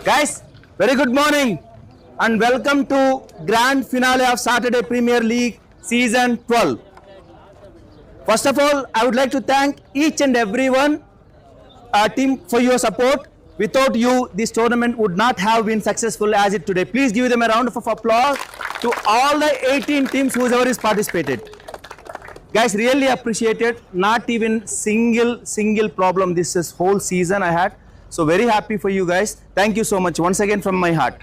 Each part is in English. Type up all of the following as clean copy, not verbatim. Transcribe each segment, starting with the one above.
Guys, very good morning and welcome to grand finale of Saturday Premier League season 12. First of all, I would like to thank each and everyone, team, for your support. Without you, this tournament would not have been successful as it today. Please give them a round of applause to all the 18 teams whoever is participated. Guys, really appreciated. Not even single problem this whole season I had. So very happy for you guys. Thank you so much once again from my heart.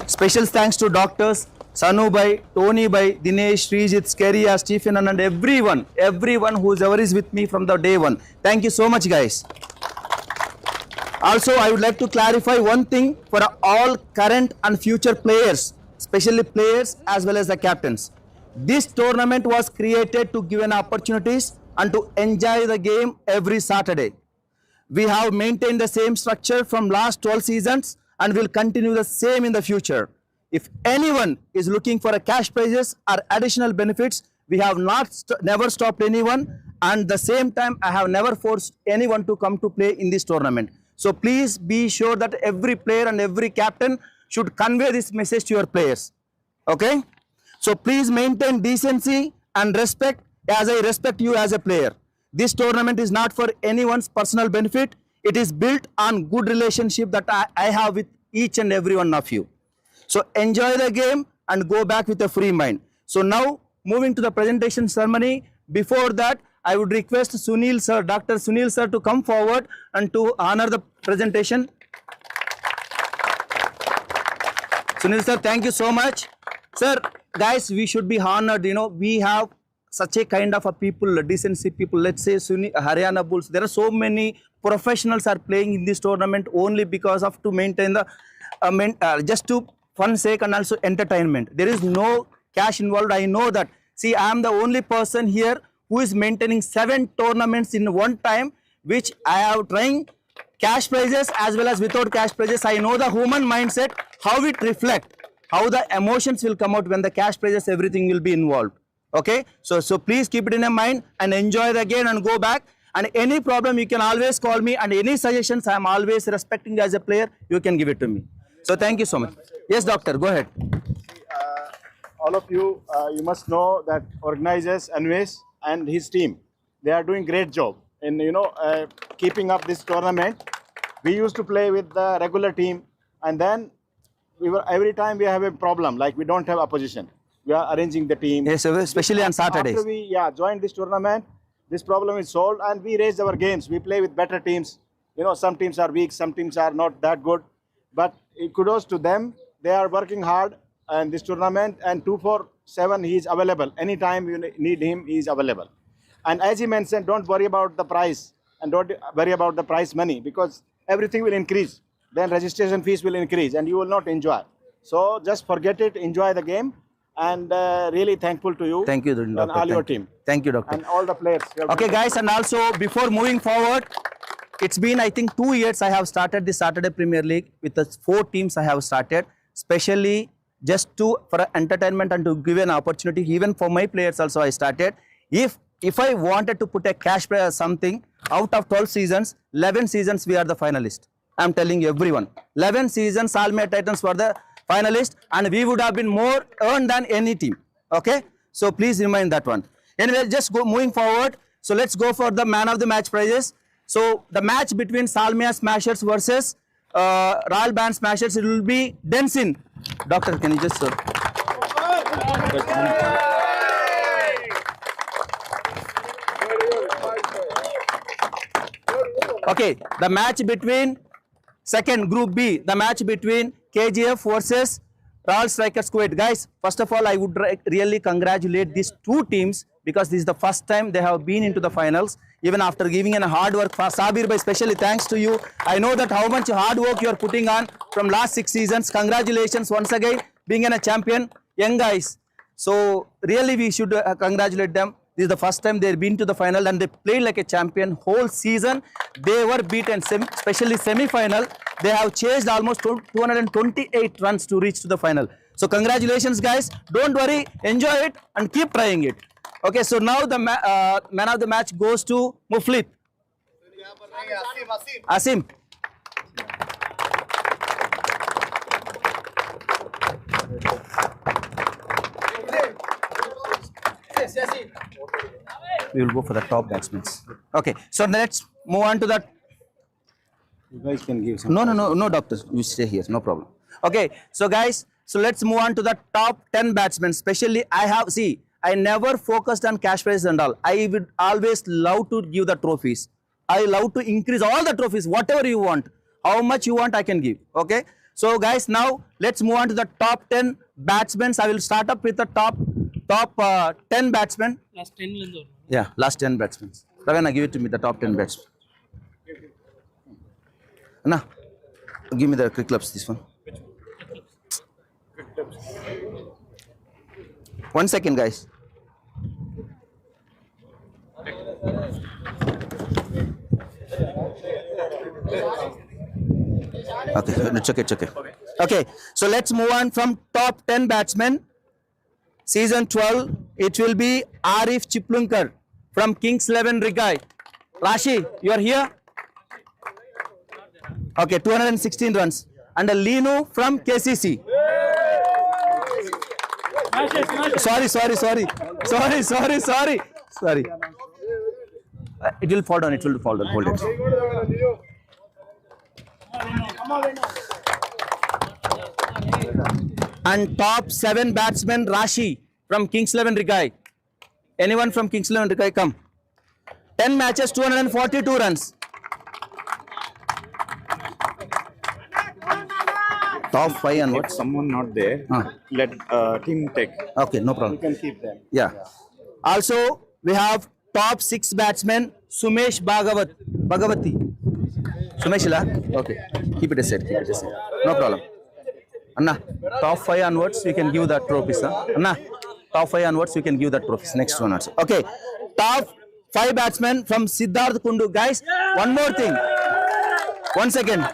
Special thanks to doctors Sanu Bhai, Tony Bhai, Dinesh, Srijit, Skeria, Stephen and everyone whoever is with me from the day one. Thank you so much, guys. Also, I would like to clarify one thing for all current and future players, especially players as well as the captains. This tournament was created to give an opportunities and to enjoy the game every Saturday. We have maintained the same structure from last 12 seasons and will continue the same in the future. If anyone is looking for a cash prizes or additional benefits, we have never stopped anyone, and the same time I have never forced anyone to come to play in this tournament. So please be sure that every player and every captain should convey this message to your players. Okay? So please maintain decency and respect as I respect you as a player. This tournament is not for anyone's personal benefit. It is built on good relationship that I have with each and every one of you. So enjoy the game and go back with a free mind. So now moving to the presentation ceremony. Before that, I would request Sunil sir, Dr. Sunil sir to come forward and to honor the presentation. Sunil sir, thank you so much. Sir, guys, we should be honored. You know, we have such a kind of a people, decency people. Let's say Haryana Bulls. There are so many professionals are playing in this tournament only because of to maintain the just to fun sake and also entertainment. There is no cash involved. I know that. See, I am the only person here who is maintaining 7 tournaments in one time, which I have trying cash prizes as well as without cash prizes. I know the human mindset, how it reflect, how the emotions will come out when the cash prizes, everything will be involved. Okay, so please keep it in your mind and enjoy the game and go back. And any problem you can always call me, and any suggestions I am always respecting you as a player, you can give it to me. So thank you so much. Yes, doctor, go ahead. All of you, you must know that organizers Anvesh and his team, they are doing great job in keeping up this tournament. We used to play with the regular team, and then every time we have a problem, like we don't have opposition. We are arranging the team. Yes, especially on Saturdays. After we joined this tournament, this problem is solved, and we raise our games. We play with better teams. You know, some teams are weak, some teams are not that good. But kudos to them. They are working hard in this tournament, and 247 he is available. Anytime you need him, he is available. And as he mentioned, don't worry about the price and don't worry about the prize money, because everything will increase. Then registration fees will increase and you will not enjoy. So just forget it, enjoy the game. And really thankful to you. Thank you, doctor. And all your team. Thank you, doctor. And all the players. Okay, guys, and also before moving forward, it's been, I think, 2 years I have started the Saturday Premier League with the 4 teams I have started, especially just for entertainment and to give an opportunity. Even for my players also I started. If I wanted to put a cash prize or something, out of 12 seasons, 11 seasons we are the finalists. I'm telling you everyone. 11 seasons, Salmia Titans were the finalist, and we would have been more earned than any team. Okay, so please remind that one. Anyway, just moving forward. So let's go for the man of the match prizes. So the match between Salmia Smashers versus Royal Band Smashers, it will be Densin. Doctor, can you just okay, the match between second Group B, the match between KGF versus Royal Strikers Kuwait. Guys, first of all, I would really congratulate these 2 teams, because this is the first time they have been into the finals. Even after giving in a hard work, for Sabir Bhai, especially thanks to you. I know that how much hard work you are putting on from last 6 seasons. Congratulations once again, being a champion, young guys. So really we should congratulate them. This is the first time they've been to the final and they played like a champion whole season. They were beaten, especially semi-final. They have chased almost 228 runs to reach to the final. So congratulations, guys. Don't worry, enjoy it and keep trying it. Okay, so now the man of the match goes to Muflit. Asim. We will go for the top batsmen. Okay, so let's move on to the. You guys can give some. No, doctors. You stay here, no problem. Okay, so guys, so let's move on to the top 10 batsmen. Especially, I never focused on cash prizes and all. I would always love to give the trophies. I love to increase all the trophies, whatever you want. How much you want, I can give. Okay, so guys, now let's move on to the top 10 batsmen. I will start up with the top 10 batsmen. Last 10 lines. Yeah, last 10 batsmen. Ravana, give it to me, the top 10 batsmen. Anna, give me the quick clubs, this one. 1 second, guys. Okay, it's okay. Okay, so let's move on from top 10 batsmen. Season 12, it will be Arif Chiplunkar from Kings 11 Rigai. Rashi, you are here? Okay, 216 runs. And Linu from KCC. Sorry. It will fall down. Hold it. And top 7 batsmen, Rashi from Kings 11 Rigai. Anyone from Kings 11 Rigai, come. 10 matches, 242 runs. Top 5 and what? Someone not there. Let team take. Okay, no problem. You can keep them. Yeah. Also, we have top 6 batsmen, Sumesh Bhagavati. Sumesh, okay. Keep it aside. No problem. Anna, top 5 onwards, you can give that trophies. Anna, top 5 onwards, you can give that trophies. Next one also. Okay. Top 5 batsmen from Siddharth Kundu. Guys, one more thing. 1 second.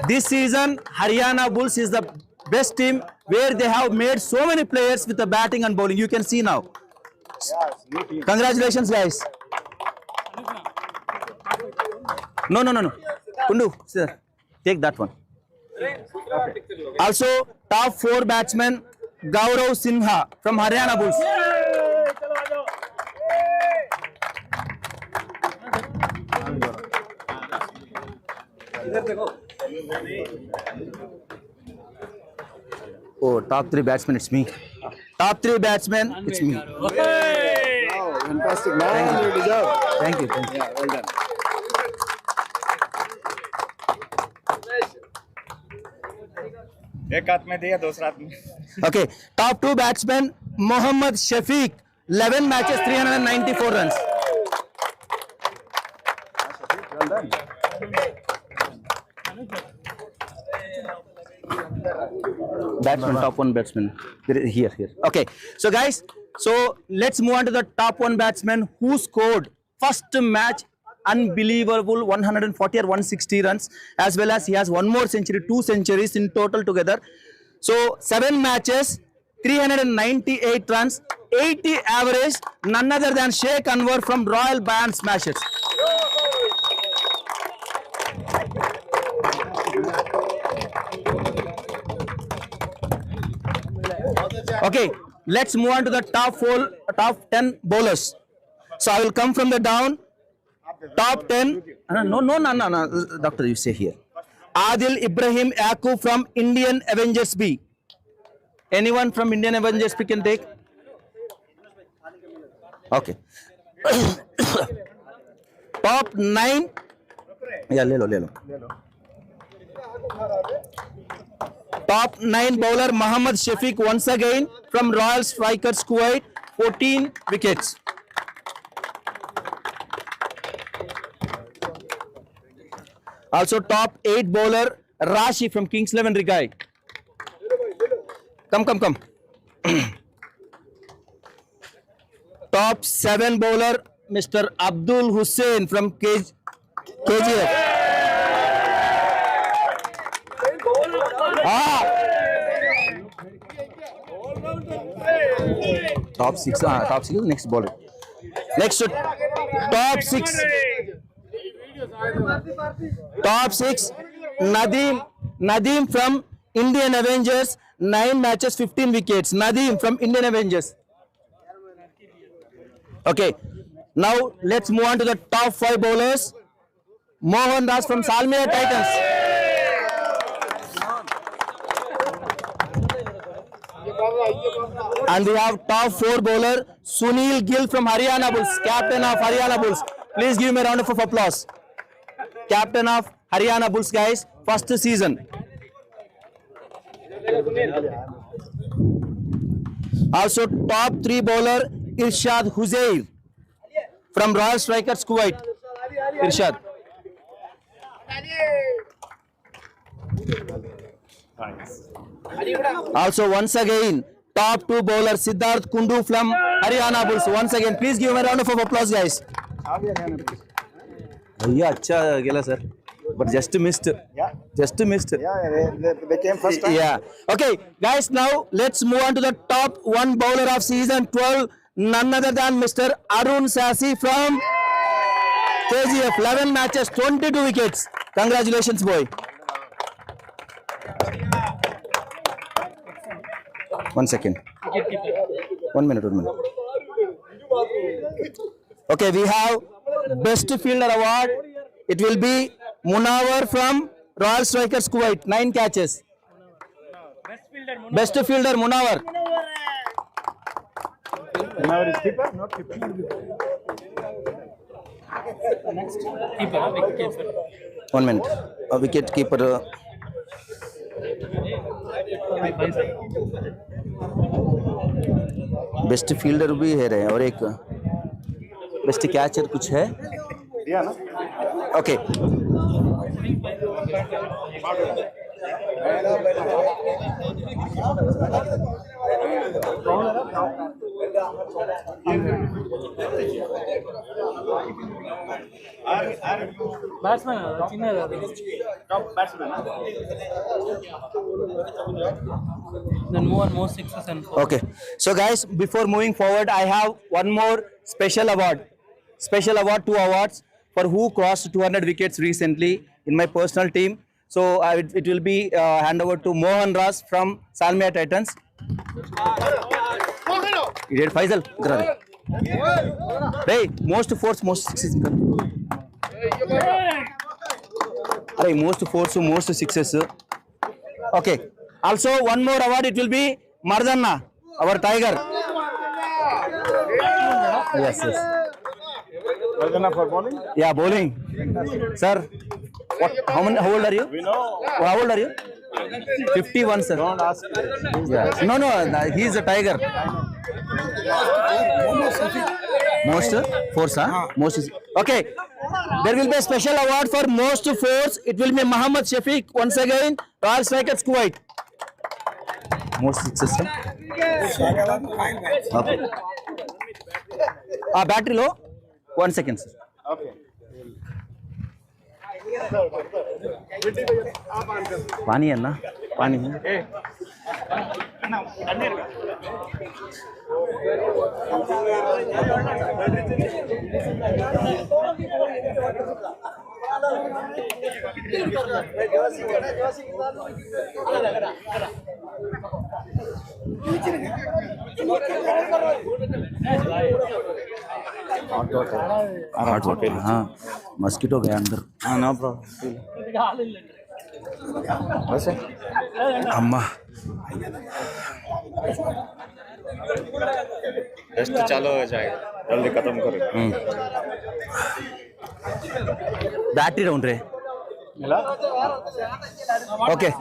This season, Haryana Bulls is the best team where they have made so many players with the batting and bowling. You can see now. Congratulations, guys. No. Kundu, sir, take that one. Also, top 4 batsmen, Gaurav Sinha from Haryana Bulls. Oh, top 3 batsmen, it's me. Top 3 batsmen, it's me. Wow, fantastic man. You deserve. Thank you. Yeah, well done. एक हाथ में दिया दूसरा हाथ में. Okay, top 2 batsmen, Mohammad Shafiq, 11 matches, 394 runs. Well done. Batsman, top 1 batsman. Here. Okay, so guys, so let's move on to the top 1 batsman who scored first match unbelievable 140 or 160 runs, as well as he has 1 more century, 2 centuries in total together. So 7 matches, 398 runs, 80 average, none other than Sheikh Anwar from Royal Bayan Smashers. Okay, let's move on to the top 10 bowlers. So I will come from the down. Top 10. No. Doctor, you say here. Adil Ibrahim Yaqub from Indian Avengers B. Anyone from Indian Avengers B can take? Okay. Top 9. Yeah, le lo. Top 9 bowler Mohammad Shafiq once again from Royal Strikers Kuwait, 14 wickets. Also top 8 bowler Rashi from Kings 11 Rigai. Come. Top 7 bowler Mr. Abdul Hussain from KGF. Top 6 is next bowler. Next to top 6. Top 6, Nadeem from Indian Avengers, 9 matches, 15 wickets. Nadeem from Indian Avengers. Okay. Now let's move on to the top 5 bowlers. Mohan Das from Salmiya Titans. And we have top 4 bowler Sunil Gill from Haryana Bulls, captain of Haryana Bulls. Please give me a round of applause. Captain of Haryana Bulls, guys, first season. Also top 3 bowler Irshad Huzair from Royal Strikers Kuwait. Irshad. Also once again top 2 bowler Siddharth Kundu from Haryana Bulls. Once again, please give me a round of applause, guys. Yeah, अच्छा गेला sir, but just missed. Yeah. Just missed. Yeah, they came first time. Yeah. Okay, guys, now let's move on to the top 1 bowler of season 12, none other than Mr. Arun Sasi from KGF. 11 matches, 22 wickets. Congratulations, boy. 1 second. 1 minute. Okay, we have Best Fielder Award. It will be Munawar from Royal Strikers Kuwait. 9 catches. Best Fielder Munawar. Now it is keeper, not keeper. Keeper. 1 minute. A wicket keeper. Best fielder भी है रहे और एक best catcher कुछ है. दिया ना? Okay. Batsman, then move on more sixes and fours. Okay. So guys, before moving forward, I have one more special award. Special award, 2 awards for who crossed 200 wickets recently in my personal team. So it will be hand over to Mohan Ras from Salmiya Titans. Idiot Faisal. Hey, most fours, most sixes. Hey, most fours, most sixes. Okay. Also, one more award. It will be Mardanna, our tiger. Yes. Mardanna for bowling? Yeah, bowling. Sir, how old are you? We know. How old are you? 51, sir. Don't ask. Yeah. No, he is a tiger. Most force, huh? Most. Okay. There will be a special award for most force. It will be Muhammad Shafiq once again. Royal Strikers Kuwait. Most sixes. Okay. Battery low. 1 second, sir. Okay. पानी है ना? पानी है. हाँ, mosquito गया अंदर. हाँ no problem. वैसे? अम्मा. टेस्ट चालू हो जाएगा, जल्दी खत्म करो. बैटरी डाउन रे. Okay.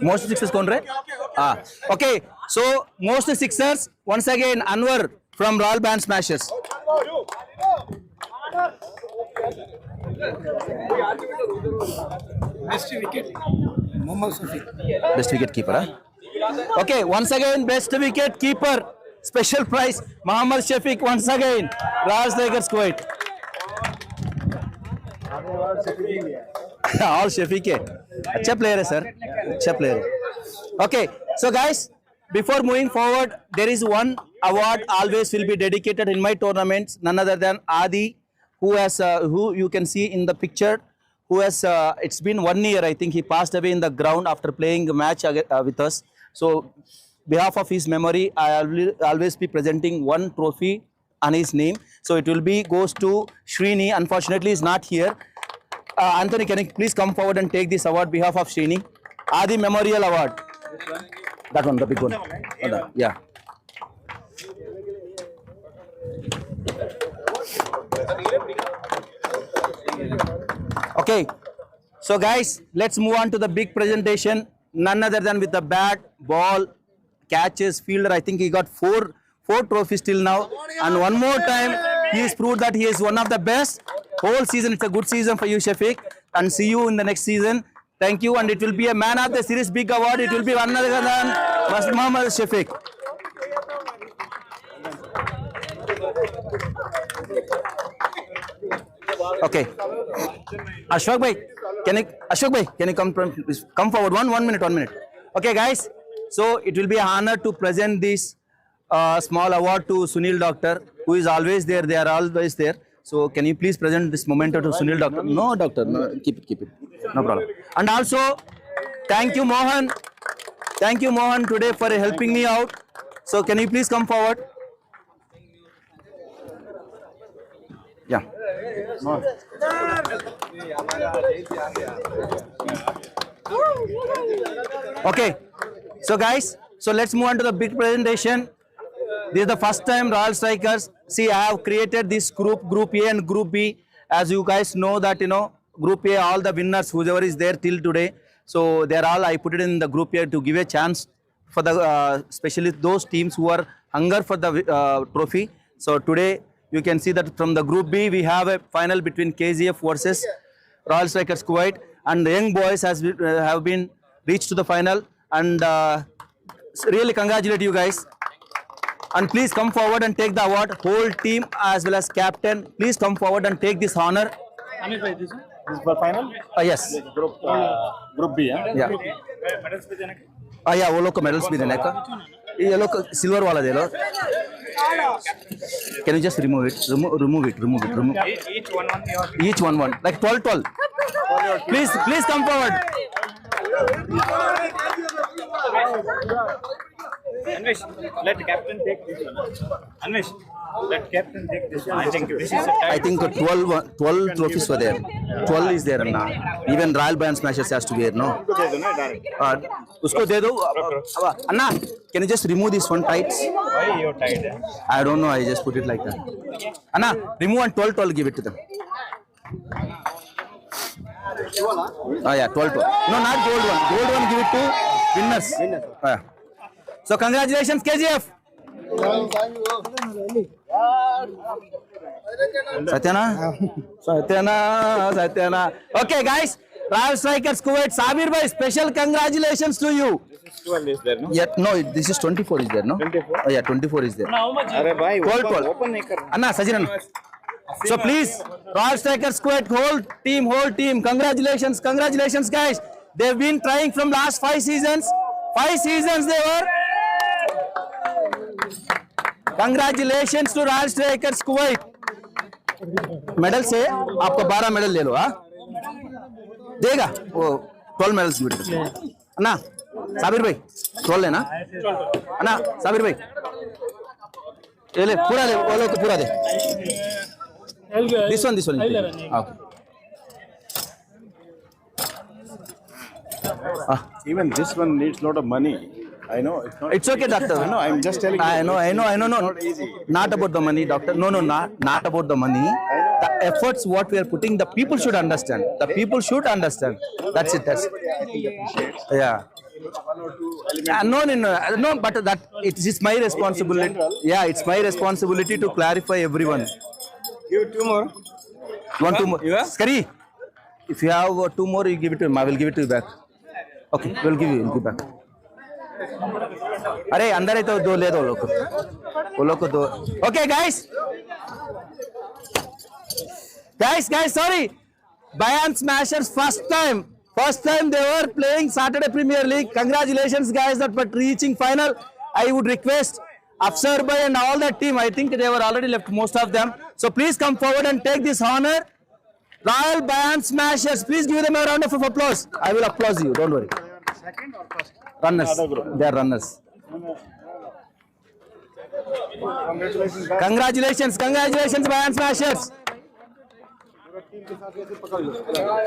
Most sixers कौन रहे? Okay. So most sixers once again Anwar from Royal Band Smashers. Best wicket, Mohammad Shafiq. Best wicket keeper. Huh? Okay. Once again best wicket keeper. Special prize Muhammad Shafiq once again. Royal Strikers Kuwait. All Shafiq है. अच्छा player है sir. अच्छा player है. Okay. So guys, before moving forward, there is one award always will be dedicated in my tournaments. None other than Adi, who you can see in the picture, who has it's been 1 year. I think he passed away in the ground after playing a match with us. So, behalf of his memory, I will always be presenting one trophy on his name. So it will be goes to Srini. Unfortunately, is not here. Anthony, can you please come forward and take this award behalf of Srini? Adi Memorial Award. That one, the big one. Yeah. Okay. So guys, let's move on to the big presentation. None other than with the bat, ball, catches, fielder. I think he got four trophies till now. And one more time, he has proved that he is one of the best. Whole season, it's a good season for you, Shafiq. And see you in the next season. Thank you. And it will be a man of the series big award. It will be one other than Muhammad Shafiq. Okay. Ashok bhai, can you come forward? One minute. Okay, guys. So it will be an honor to present this small award to Sunil Doctor, who is always there. They are always there. So can you please present this memento to Sunil Doctor? No, Doctor. No, keep it. No problem. And also, thank you, Mohan. Thank you, Mohan, today for helping me out. So can you please come forward? Yeah. Okay. So guys, so let's move on to the big presentation. This is the first time Royal Strikers. See, I have created this group A and Group B. As you guys know that, Group A, all the winners, whoever is there till today. So they're all, I put it in the Group A to give a chance for the, especially those teams who are hunger for the trophy. So today, you can see that from the Group B, we have a final between KGF versus Royal Strikers Kuwait. And the young boys have been reached to the final. And really congratulate you guys. And please come forward and take the award. Whole team as well as captain, please come forward and take this honor. This is for final? Yes. Group B, huh? Yeah. Yeah, वो लोग को medals भी देने का. ये लोग silver वाला दे लो. Can you just remove it? Remove it. Each one. Like 12. Please come forward. Anvesh, let captain take this one. Anvesh, let captain take this one. I think this is a tie. I think 12 trophies were there. 12 is there now. Even Royal Band Smashers has to wear, no? Usko de do. Anna, can you just remove this one tight? Why you tied? I don't know. I just put it like that. Anna, remove and 12, give it to them. Oh yeah, 12. No, not gold one. Gold one, give it to winners. Oh, yeah. So congratulations, KGF. Satyana. Okay, guys. Royal Strikers Kuwait, Sabir bhai, special congratulations to you. 12 is there, no? Yeah, no, this is 24 is there, no? 24? Oh yeah, 24 is there. How much? Arey bhai, 12. open nahi kar. Anna, Sajin Anna. So please, Royal Strikers Kuwait, whole team, congratulations, guys. They've been trying from last 5 seasons. 5 seasons they were. Congratulations to Royal Strikers Kuwait. Medal से आपको 12 medal ले लो, हाँ? देगा वो 12 medals gift करते ना साबिर भाई 12 लेना ना साबिर भाई ये ले पूरा ले वो लोग को पूरा दे this one okay. Even this one needs a lot of money. I know it's not. It's okay, doctor. I know. I'm just telling you. I know. It's not easy. Not about the money, doctor. No, not about the money. The efforts what we are putting, the people should understand. That's it. That's it. I think appreciates. Yeah. No. But that it is my responsibility. Yeah, it's my responsibility to clarify everyone. Give 2 more. You want 2 more? Yeah. Skari, if you have 2 more, you give it to him. I will give it to you back. Okay, we'll give back. अरे अंदर ही तो 2 ले दो वो लोग को 2. Okay, guys, sorry. Bayan Smashers first time they were playing Saturday Premier League. Congratulations, guys, that but reaching final. I would request Afsar Bhai and all that team. I think they were already left, most of them. So please come forward and take this honor. Royal Bayan Smashers, please give them a round of applause. I will applaud you. Don't worry. Second or first? Runners. They are runners. Congratulations, guys. Congratulations Bayan Smashers.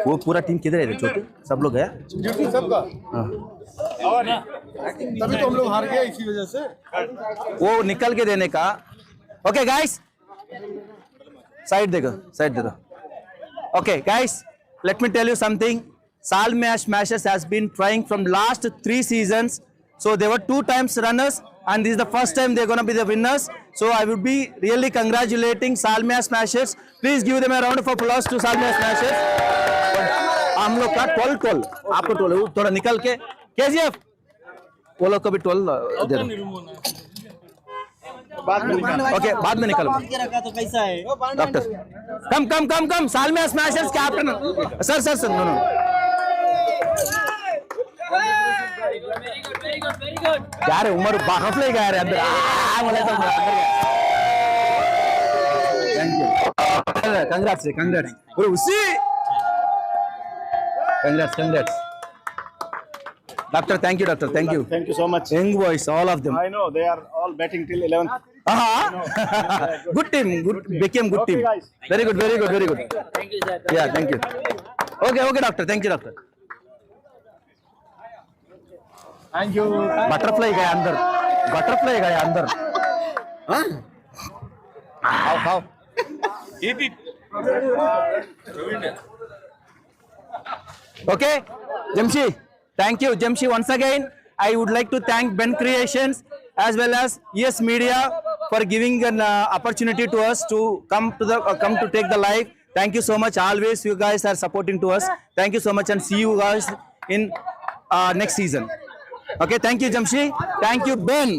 वो पूरा team किधर है रे छोटू? सब लोग है? Duty सबका। तभी तो हम लोग हार गए इसी वजह से। वो निकल के देने का। Okay guys, साइड दे दो। Okay guys, let me tell you something. Salmia Smashers has been trying from last 3 seasons. So they were 2 times runners and this is the first time they're going to be the winners. So I would be really congratulating Salmia Smashers. Please give them a round of applause to Salmia Smashers. हम लोग का 12 आपको 12 थोड़ा निकल के KGF वो लोग को भी 12 दे दो। ओके बाद में निकलो तो कैसा है डॉक्टर कम Salmiya smashers captain sir no यार उमर बाहर ले गया रे अंदर बोले तो थैंक यू कंग्रेट्स पूरे उसी congrats Doctor, thank you. Thank you so much. Young boys, all of them. I know they are all batting till 11th. Good team. Became good Okay, team. guys. Very good. Thank you sir Yeah, thank you. Okay, doctor. Thank you, doctor. Thank you. Butterfly गया अंदर. How? Eat it. Okay, Jamshi. Thank you, Jamshi. Once again, I would like to thank Ben Creations as well as Yes Media for giving an opportunity to us to come to take the live. Thank you so much. Always, you guys are supporting to us. Thank you so much, and see you guys in next season. Okay, thank you, Jamshi. Thank you, Ben.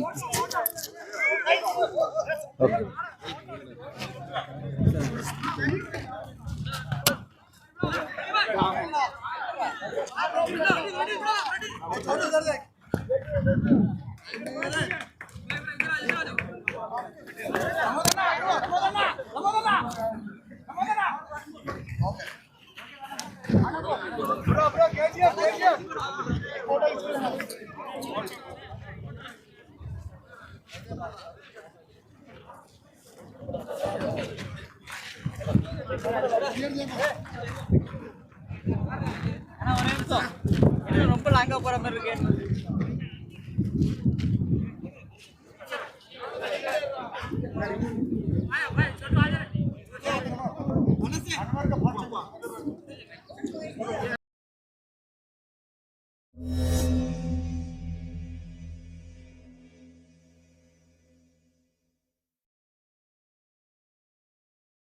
Okay. ரொம்ப லாங்கா போற மாதிரி இருக்கு Thank you.